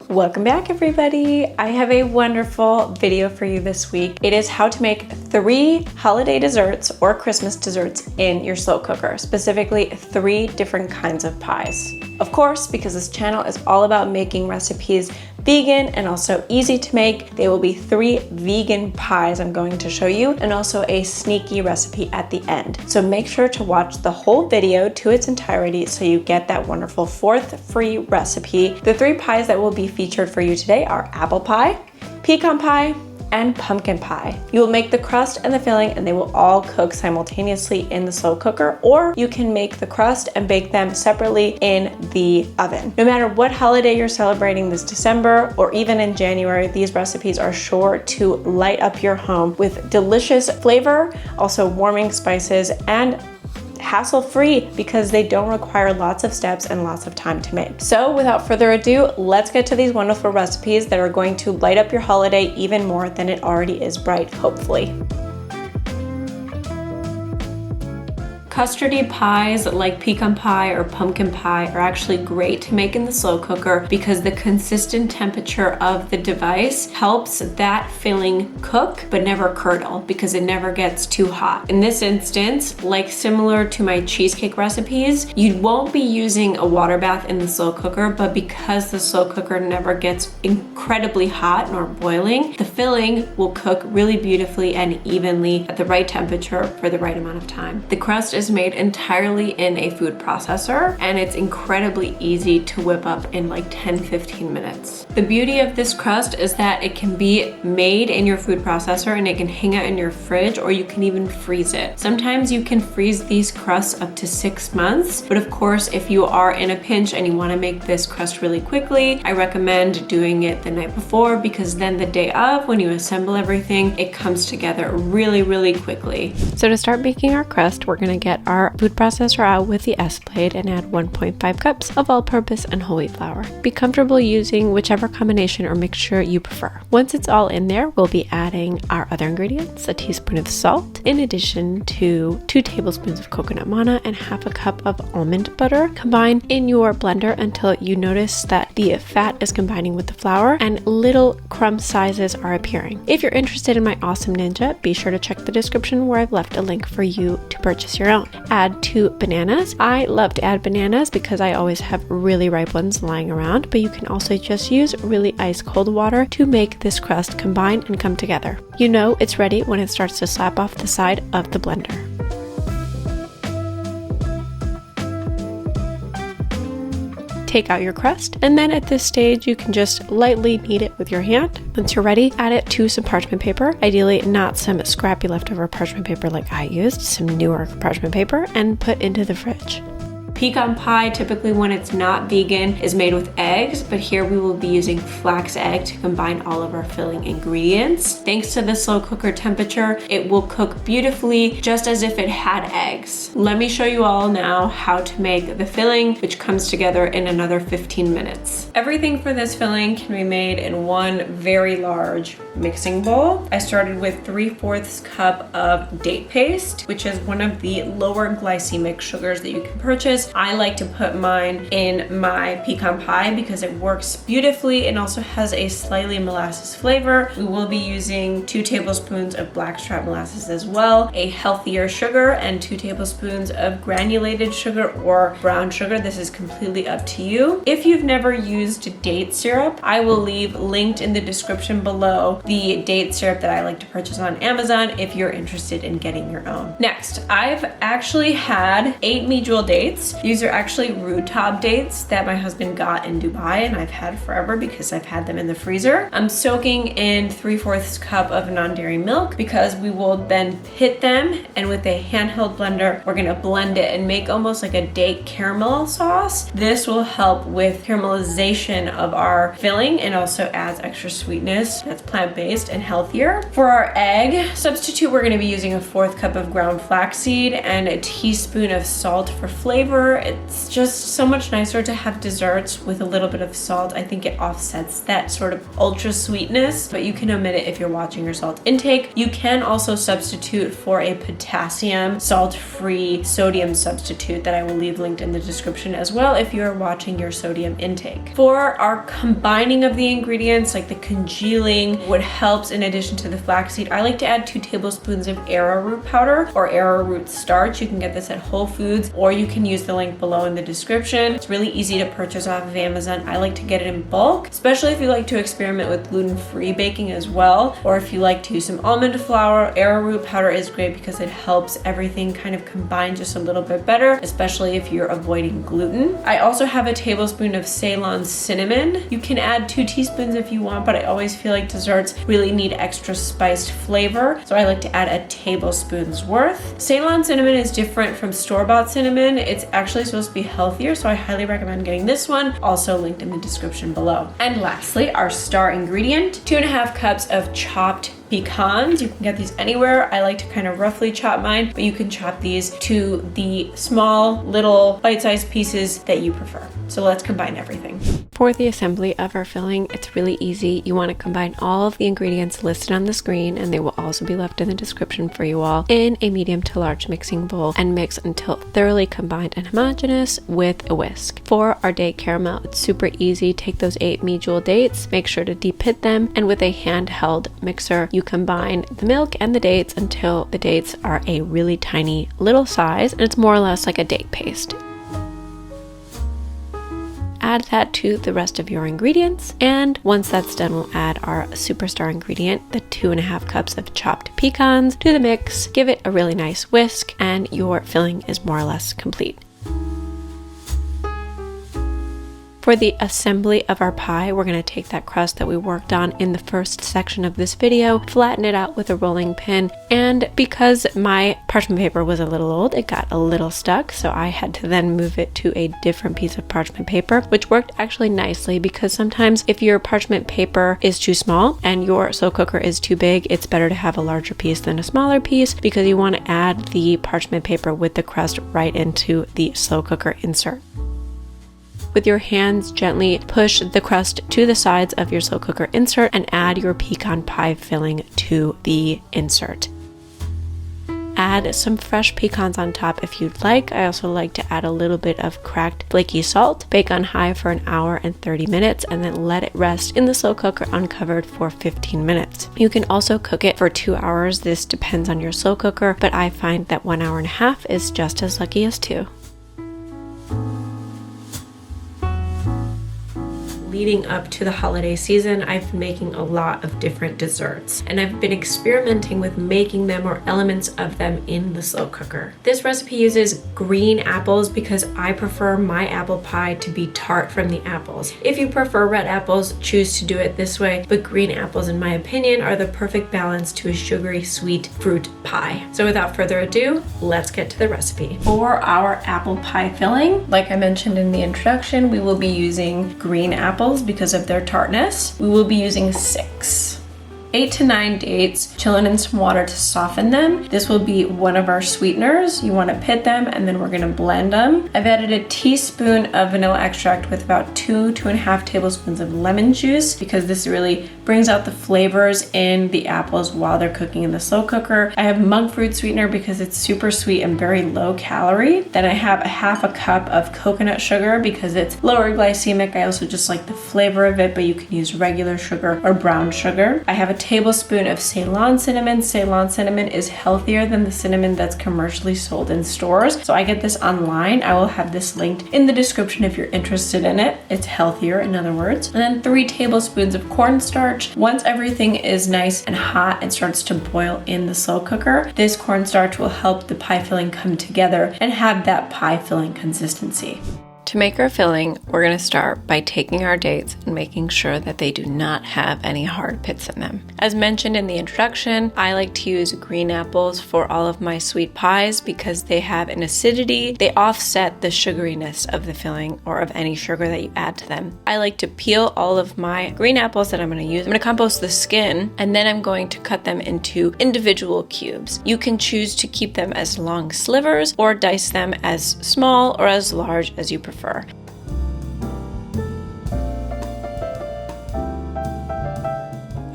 Welcome back, everybody. I have a wonderful video for you this week. It is how to make 3 holiday desserts or Christmas desserts in your slow cooker, specifically 3 different kinds of pies. Of course, because this channel is all about making recipes vegan and also easy to make, there will be 3 vegan pies I'm going to show you, and also a sneaky recipe at the end. So make sure to watch the whole video to its entirety so you get that wonderful 4th free recipe. The 3 pies that will be featured for you today are apple pie, pecan pie, and pumpkin pie. You will make the crust and the filling and they will all cook simultaneously in the slow cooker, or you can make the crust and bake them separately in the oven. No matter what holiday you're celebrating this December or even in January, these recipes are sure to light up your home with delicious flavor, also warming spices, and hassle-free because they don't require lots of steps and lots of time to make. So without further ado, let's get to these wonderful recipes that are going to light up your holiday even more than it already is bright, hopefully. Custardy pies like pecan pie or pumpkin pie are actually great to make in the slow cooker because the consistent temperature of the device helps that filling cook but never curdle because it never gets too hot. In this instance, like similar to my cheesecake recipes, you won't be using a water bath in the slow cooker, but because the slow cooker never gets incredibly hot nor boiling, the filling will cook really beautifully and evenly at the right temperature for the right amount of time. The crust is made entirely in a food processor and it's incredibly easy to whip up in like 10-15 minutes. The beauty of this crust is that it can be made in your food processor and it can hang out in your fridge, or you can even freeze it. Sometimes you can freeze these crusts up to 6 months, but of course if you are in a pinch and you want to make this crust really quickly, I recommend doing it the night before because then the day of, when you assemble everything, it comes together really quickly. So to start making our crust, we're gonna get our food processor out with the S blade and add 1.5 cups of all-purpose and whole wheat flour. Be comfortable using whichever combination or mixture you prefer. Once it's all in there, we'll be adding our other ingredients, a teaspoon of salt, in addition to 2 tablespoons of coconut manna and half a cup of almond butter. Combine in your blender until you notice that the fat is combining with the flour and little crumb sizes are appearing. If you're interested in my awesome Ninja, be sure to check the description where I've left a link for you to purchase your own. Add 2 bananas. I love to add bananas because I always have really ripe ones lying around, but you can also just use really ice cold water to make this crust combine and come together. You know it's ready when it starts to slap off the side of the blender. Take out your crust, and then at this stage you can just lightly knead it with your hand. Once you're ready, add it to some parchment paper, ideally not some scrappy leftover parchment paper like I used, some newer parchment paper, and put into the fridge. Pecan pie, typically when it's not vegan, is made with eggs, but here we will be using flax egg to combine all of our filling ingredients. Thanks to the slow cooker temperature, it will cook beautifully just as if it had eggs. Let me show you all now how to make the filling, which comes together in another 15 minutes. Everything for this filling can be made in one very large mixing bowl. I started with 3/4 cup of date paste, which is one of the lower glycemic sugars that you can purchase. I like to put mine in my pecan pie because it works beautifully and also has a slightly molasses flavor. We will be using 2 tablespoons of blackstrap molasses as well, a healthier sugar, and 2 tablespoons of granulated sugar or brown sugar. This is completely up to you. If you've never used date syrup, I will leave linked in the description below the date syrup that I like to purchase on Amazon if you're interested in getting your own. Next, I've actually had 8 medjool dates. These are actually rhubarb dates that my husband got in Dubai and I've had forever because I've had them in the freezer. I'm soaking in 3/4 cup of non-dairy milk because we will then pit them, and with a handheld blender, we're gonna blend it and make almost like a date caramel sauce. This will help with caramelization of our filling and also adds extra sweetness that's plant-based and healthier. For our egg substitute, we're gonna be using a 1/4 cup of ground flaxseed and a teaspoon of salt for flavor. However, it's just so much nicer to have desserts with a little bit of salt. I think it offsets that sort of ultra sweetness, but you can omit it if you're watching your salt intake. You can also substitute for a potassium salt-free sodium substitute that I will leave linked in the description as well if you're watching your sodium intake. For our combining of the ingredients, like the congealing, what helps in addition to the flaxseed, I like to add 2 tablespoons of arrowroot powder or arrowroot starch. You can get this at Whole Foods, or you can use the link below in the description. It's really easy to purchase off of Amazon. I like to get it in bulk, especially if you like to experiment with gluten-free baking as well, or if you like to use some almond flour. Arrowroot powder is great because it helps everything kind of combine just a little bit better, especially if you're avoiding gluten. I also have a tablespoon of Ceylon cinnamon. You can add 2 teaspoons if you want, but I always feel like desserts really need extra spiced flavor, so I like to add a tablespoon's worth. Ceylon cinnamon is different from store-bought cinnamon. It's actually supposed to be healthier, so I highly recommend getting this one, also linked in the description below. And lastly, our star ingredient, 2.5 cups of chopped pecans. You can get these anywhere. I like to kind of roughly chop mine, but you can chop these to the small little bite-sized pieces that you prefer. So let's combine everything. For the assembly of our filling, it's really easy. You want to combine all of the ingredients listed on the screen, and they will also be left in the description for you all, in a medium to large mixing bowl, and mix until thoroughly combined and homogeneous with a whisk. For our date caramel, it's super easy. Take those 8 medjool dates, make sure to de-pit them, and with a handheld mixer, you combine the milk and the dates until the dates are a really tiny little size, and it's more or less like a date paste. Add that to the rest of your ingredients, and once that's done, we'll add our superstar ingredient, the 2.5 cups of chopped pecans, to the mix. Give it a really nice whisk, and your filling is more or less complete. For the assembly of our pie, we're going to take that crust that we worked on in the first section of this video, flatten it out with a rolling pin, and because my parchment paper was a little old, it got a little stuck, so I had to then move it to a different piece of parchment paper, which worked actually nicely, because sometimes if your parchment paper is too small and your slow cooker is too big, it's better to have a larger piece than a smaller piece, because you want to add the parchment paper with the crust right into the slow cooker insert. With your hands, gently push the crust to the sides of your slow cooker insert and add your pecan pie filling to the insert. Add some fresh pecans on top if you'd like. I also like to add a little bit of cracked flaky salt. Bake on high for 1 hour and 30 minutes and then let it rest in the slow cooker uncovered for 15 minutes. You can also cook it for 2 hours. This depends on your slow cooker, but I find that 1 hour and a half is just as lucky as 2. Leading up to the holiday season, I've been making a lot of different desserts, and I've been experimenting with making them or elements of them in the slow cooker. This recipe uses green apples because I prefer my apple pie to be tart from the apples. If you prefer red apples, choose to do it this way, but green apples, in my opinion, are the perfect balance to a sugary sweet fruit pie. So without further ado, let's get to the recipe. For our apple pie filling, like I mentioned in the introduction, we will be using green apples because of their tartness. We will be using 8 to 9 dates, chilling in some water to soften them. This will be one of our sweeteners. You want to pit them, and then we're going to blend them. I've added a teaspoon of vanilla extract with about 2.5 tablespoons of lemon juice, because this really brings out the flavors in the apples while they're cooking in the slow cooker. I have monk fruit sweetener because it's super sweet and very low calorie. Then I have 1/2 cup of coconut sugar because it's lower glycemic. I also just like the flavor of it, but you can use regular sugar or brown sugar. I have a tablespoon of Ceylon cinnamon. Ceylon cinnamon is healthier than the cinnamon that's commercially sold in stores, so I get this online. I will have this linked in the description if you're interested in it. It's healthier, in other words. And then 3 tablespoons of cornstarch. Once everything is nice and hot and starts to boil in the slow cooker, this cornstarch will help the pie filling come together and have that pie filling consistency. To make our filling, we're going to start by taking our dates and making sure that they do not have any hard pits in them. As mentioned in the introduction, I like to use green apples for all of my sweet pies because they have an acidity. They offset the sugariness of the filling or of any sugar that you add to them. I like to peel all of my green apples that I'm going to use. I'm going to compost the skin, and then I'm going to cut them into individual cubes. You can choose to keep them as long slivers or dice them as small or as large as you prefer. I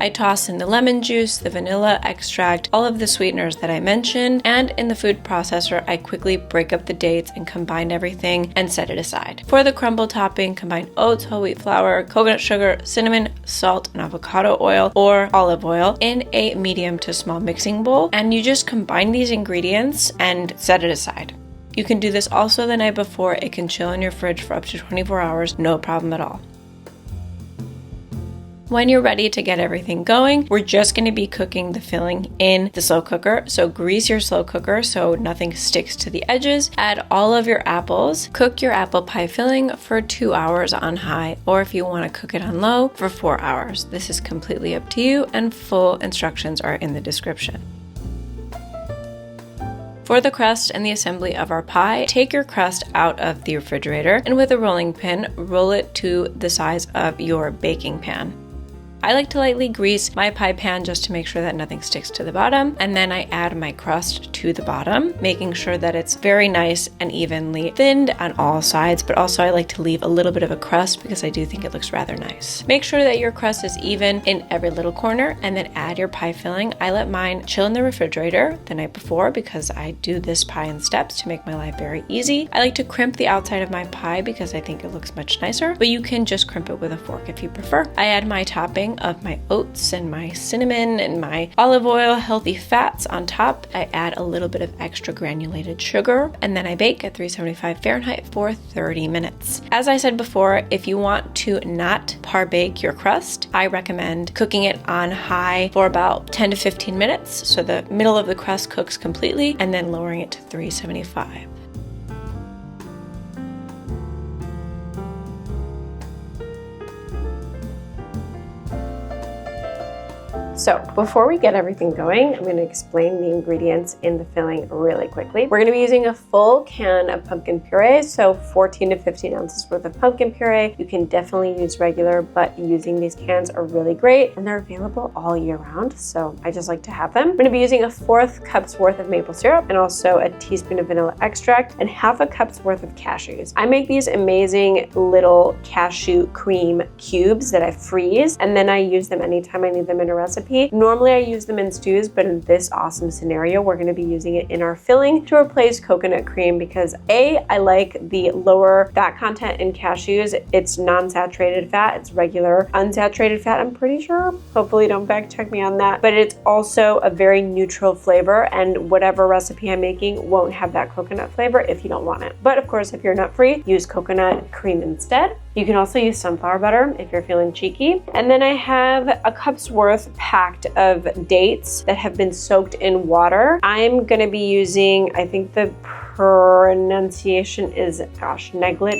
toss in the lemon juice, the vanilla extract, all of the sweeteners that I mentioned, and in the food processor, I quickly break up the dates and combine everything and set it aside. For the crumble topping, combine oats, whole wheat flour, coconut sugar, cinnamon, salt, and avocado oil or olive oil in a medium to small mixing bowl, and you just combine these ingredients and set it aside. You can do this also the night before. It can chill in your fridge for up to 24 hours, no problem at all. When you're ready to get everything going, we're just going to be cooking the filling in the slow cooker. So grease your slow cooker so nothing sticks to the edges. Add all of your apples. Cook your apple pie filling for 2 hours on high, or if you want to cook it on low, for 4 hours. This is completely up to you, and full instructions are in the description. For the crust and the assembly of our pie, take your crust out of the refrigerator and with a rolling pin, roll it to the size of your baking pan. I like to lightly grease my pie pan just to make sure that nothing sticks to the bottom, and then I add my crust to the bottom, making sure that it's very nice and evenly thinned on all sides, but also I like to leave a little bit of a crust because I do think it looks rather nice. Make sure that your crust is even in every little corner, and then add your pie filling. I let mine chill in the refrigerator the night before because I do this pie in steps to make my life very easy. I like to crimp the outside of my pie because I think it looks much nicer, but you can just crimp it with a fork if you prefer. I add my topping of my oats and my cinnamon and my olive oil, healthy fats on top. I add a little bit of extra granulated sugar, and then I bake at 375 Fahrenheit for 30 minutes. As I said before, if you want to not par bake your crust, I recommend cooking it on high for about 10 to 15 minutes so the middle of the crust cooks completely, and then lowering it to 375. So before we get everything going, I'm going to explain the ingredients in the filling really quickly. We're going to be using a full can of pumpkin puree, so 14 to 15 ounces worth of pumpkin puree. You can definitely use regular, but using these cans are really great, and they're available all year round, so I just like to have them. I'm going to be using a 1/4 cup's worth of maple syrup, and also a teaspoon of vanilla extract, and 1/2 cup's worth of cashews. I make these amazing little cashew cream cubes that I freeze, and then I use them anytime I need them in a recipe. Normally I use them in stews, but in this awesome scenario, we're going to be using it in our filling to replace coconut cream because I like the lower fat content in cashews. It's non-saturated fat. It's regular unsaturated fat, I'm pretty sure. Hopefully don't fact check me on that. But it's also a very neutral flavor, and whatever recipe I'm making won't have that coconut flavor if you don't want it. But of course, if you're nut free, use coconut cream instead. You can also use sunflower butter if you're feeling cheeky. And then I have a cup's worth packed of dates that have been soaked in water. I'm gonna be using, I think the pronunciation is, Neglet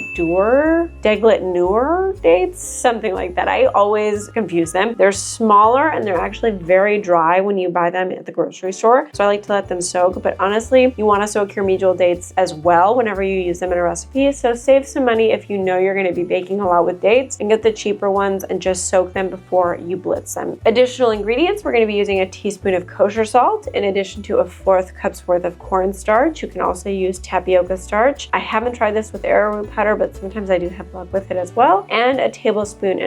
Noor dates, something like that. I always confuse them. They're smaller and they're actually very dry when you buy them at the grocery store. So I like to let them soak, but honestly, you wanna soak your medial dates as well whenever you use them in a recipe. So save some money if you know you're gonna be baking a lot with dates, and get the cheaper ones and just soak them before you blitz them. Additional ingredients, we're gonna be using a teaspoon of kosher salt in addition to a 1/4 cup's worth of cornstarch. You can also use tapioca starch. I haven't tried this with arrowroot powder, but sometimes I do have luck with it as well. And a 1.5 tablespoons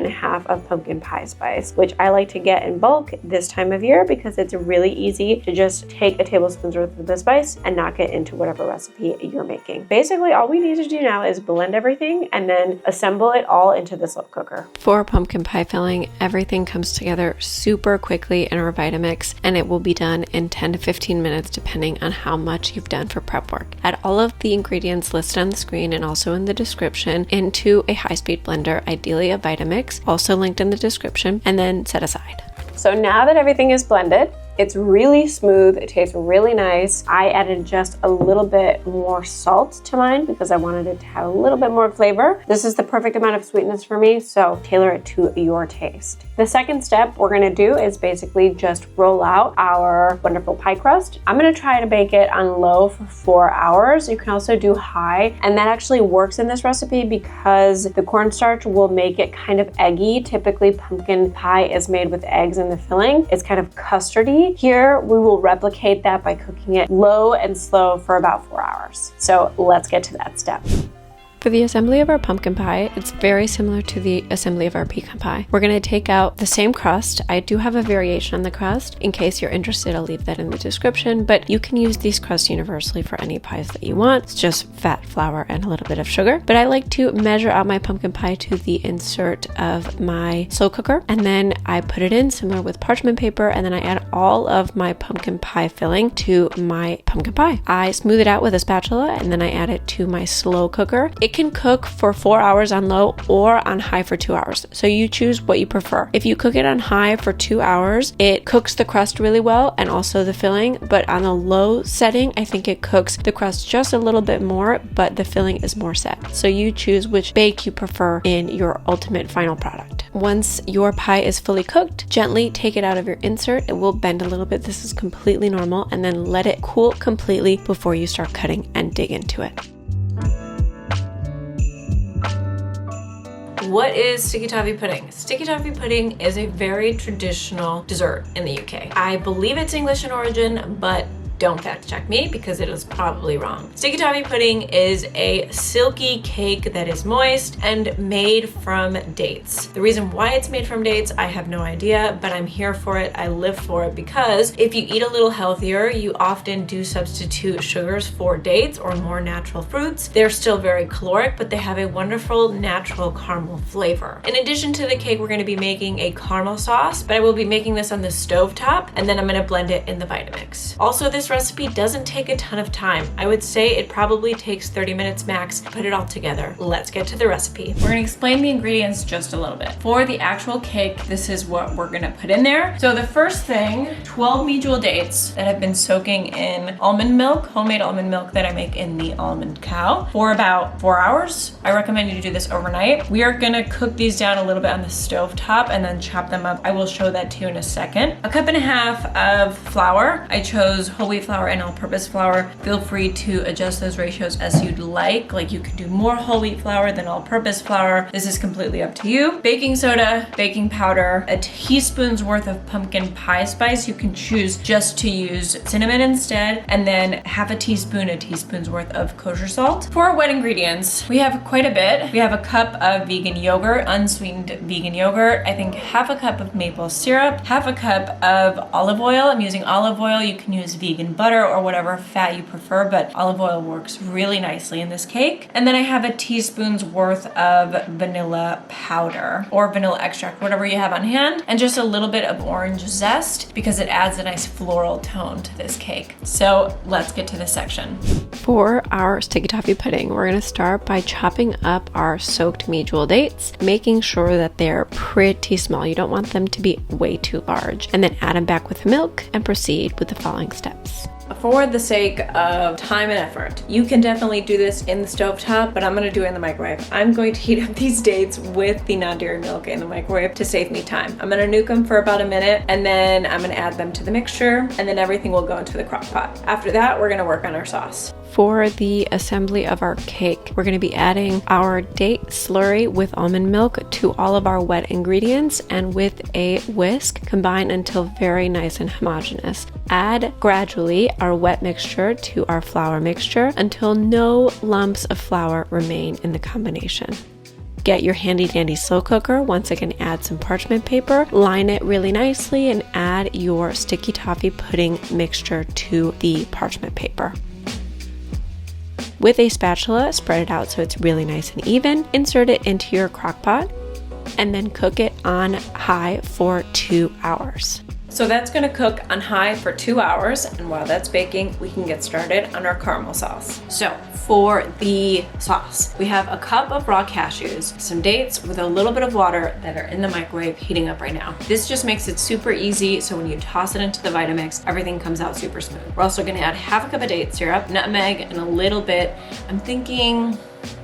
of pumpkin pie spice, which I like to get in bulk this time of year because it's really easy to just take a tablespoon's worth of the spice and knock it into whatever recipe you're making. Basically, all we need to do now is blend everything and then assemble it all into the slow cooker. For pumpkin pie filling, everything comes together super quickly in our Vitamix, and it will be done in 10 to 15 minutes depending on how much you've done for prep work. Add all of the ingredients listed on the screen and also in the description into a high-speed blender, ideally a Vitamix, also linked in the description, and then set aside. So now that everything is blended, It's really smooth. It tastes really nice. I added just a little bit more salt to mine because I wanted it to have a little bit more flavor. This is the perfect amount of sweetness for me, so tailor it to your taste. The second step we're gonna do is basically just roll out our wonderful pie crust. I'm gonna try to bake it on low for 4 hours. You can also do high, and that actually works in this recipe because the cornstarch will make it kind of eggy. Typically, pumpkin pie is made with eggs in the filling. It's kind of custardy. Here, we will replicate that by cooking it low and slow for about 4 hours. So let's get to that step. For the assembly of our pumpkin pie, it's very similar to the assembly of our pecan pie. We're going to take out the same crust. I do have a variation on the crust. In case you're interested, I'll leave that in the description, but you can use these crusts universally for any pies that you want. It's just fat, flour, and a little bit of sugar. But I like to measure out my pumpkin pie to the insert of my slow cooker, and then I put it in similar with parchment paper, and then I add all of my pumpkin pie filling to my pumpkin pie. I smooth it out with a spatula, and then I add it to my slow cooker. It can cook for 4 hours on low or on high for 2 hours. So you choose what you prefer. If you cook it on high for 2 hours, it cooks the crust really well and also the filling, but on a low setting, I think it cooks the crust just a little bit more, but the filling is more set. So you choose which bake you prefer in your ultimate final product. Once your pie is fully cooked, gently take it out of your insert. It will bend a little bit. This is completely normal, and then let it cool completely before you start cutting and dig into it. What is sticky toffee pudding? Sticky toffee pudding is a very traditional dessert in the UK. I believe it's English in origin, but don't fact check me because it is probably wrong. Sticky toffee pudding is a silky cake that is moist and made from dates. The reason why it's made from dates, I have no idea, but I'm here for it. I live for it because if you eat a little healthier, you often do substitute sugars for dates or more natural fruits. They're still very caloric, but they have a wonderful natural caramel flavor. In addition to the cake, we're going to be making a caramel sauce, but I will be making this on the stove top, and then I'm going to blend it in the Vitamix. Also, this recipe doesn't take a ton of time. I would say it probably takes 30 minutes max to put it all together. Let's get to the recipe. We're gonna explain the ingredients just a little bit. For the actual cake, this is what we're gonna put in there. So the first thing, 12 medjool dates that have been soaking in almond milk, homemade almond milk that I make in the Almond Cow for about 4 hours. I recommend you do this overnight. We are gonna cook these down a little bit on the stove top and then chop them up. I will show that to you in a second. A cup and a half of flour. I chose whole wheat flour and all-purpose flour. Feel free to adjust those ratios as you'd like. Like you could do more whole wheat flour than all-purpose flour. This is completely up to you. Baking soda, baking powder, a teaspoon's worth of pumpkin pie spice. You can choose just to use cinnamon instead, and then half a teaspoon's worth of kosher salt. For our wet ingredients, we have quite a bit. We have a cup of vegan yogurt, unsweetened vegan yogurt. I think half a cup of maple syrup, half a cup of olive oil. I'm using olive oil. You can use vegan butter or whatever fat you prefer, but olive oil works really nicely in this cake. And then I have a teaspoon's worth of vanilla powder or vanilla extract, whatever you have on hand, and just a little bit of orange zest because it adds a nice floral tone to this cake. So let's get to this section. For our sticky toffee pudding, we're gonna start by chopping up our soaked medjool dates, making sure that they're pretty small. You don't want them to be way too large. And then add them back with the milk and proceed with the following steps. For the sake of time and effort, you can definitely do this in the stovetop, but I'm gonna do it in the microwave. I'm going to heat up these dates with the non-dairy milk in the microwave to save me time. I'm gonna nuke them for about a minute, and then I'm gonna add them to the mixture, and then everything will go into the crock pot. After that, we're gonna work on our sauce. For the assembly of our cake, we're going to be adding our date slurry with almond milk to all of our wet ingredients, and with a whisk, combine until very nice and homogeneous. Add gradually our wet mixture to our flour mixture until no lumps of flour remain in the combination. Get your handy dandy slow cooker. Once again, add some parchment paper, line it really nicely, and add your sticky toffee pudding mixture to the parchment paper. With a spatula, spread it out so it's really nice and even. Insert it into your crock pot and then cook it on high for 2 hours. So that's gonna cook on high for 2 hours, and while that's baking, we can get started on our caramel sauce. So for the sauce, we have a cup of raw cashews, some dates with a little bit of water that are in the microwave heating up right now. This just makes it super easy, so when you toss it into the Vitamix, everything comes out super smooth. We're also gonna add half a cup of date syrup, nutmeg, and a little bit, I'm thinking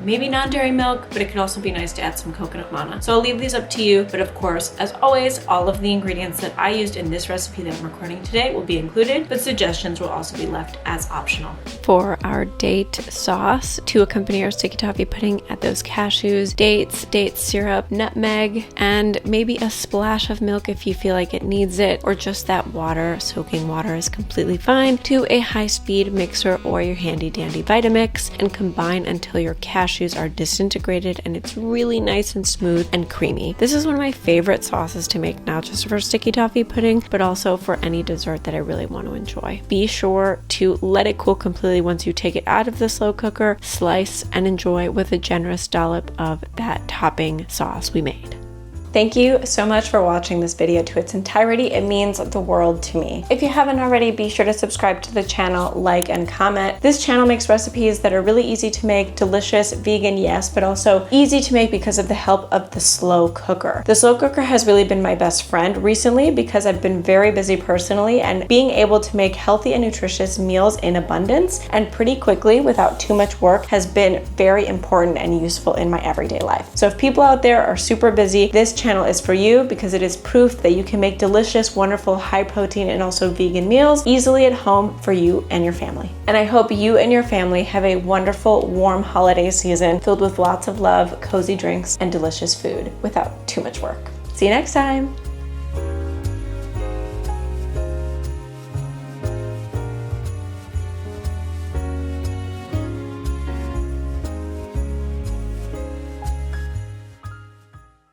maybe non-dairy milk, but it could also be nice to add some coconut mana. So I'll leave these up to you, but of course, as always, all of the ingredients that I used in this recipe that I'm recording today will be included, but suggestions will also be left as optional. For our date sauce, to accompany our sticky toffee pudding, add those cashews, dates, date syrup, nutmeg, and maybe a splash of milk if you feel like it needs it, or just that water. Soaking water is completely fine, to a high-speed mixer or your handy-dandy Vitamix, and combine until your cashews are disintegrated and it's really nice and smooth and creamy. This is one of my favorite sauces to make, not just for sticky toffee pudding, but also for any dessert that I really want to enjoy. Be sure to let it cool completely once you take it out of the slow cooker, slice and enjoy with a generous dollop of that topping sauce we made. Thank you so much for watching this video to its entirety. It means the world to me. If you haven't already, be sure to subscribe to the channel, like, and comment. This channel makes recipes that are really easy to make, delicious, vegan, yes, but also easy to make because of the help of the slow cooker. The slow cooker has really been my best friend recently because I've been very busy personally, and being able to make healthy and nutritious meals in abundance and pretty quickly without too much work has been very important and useful in my everyday life. So if people out there are super busy, this channel is for you because it is proof that you can make delicious, wonderful, high protein and also vegan meals easily at home for you and your family. And I hope you and your family have a wonderful, warm holiday season filled with lots of love, cozy drinks, and delicious food without too much work. See you next time.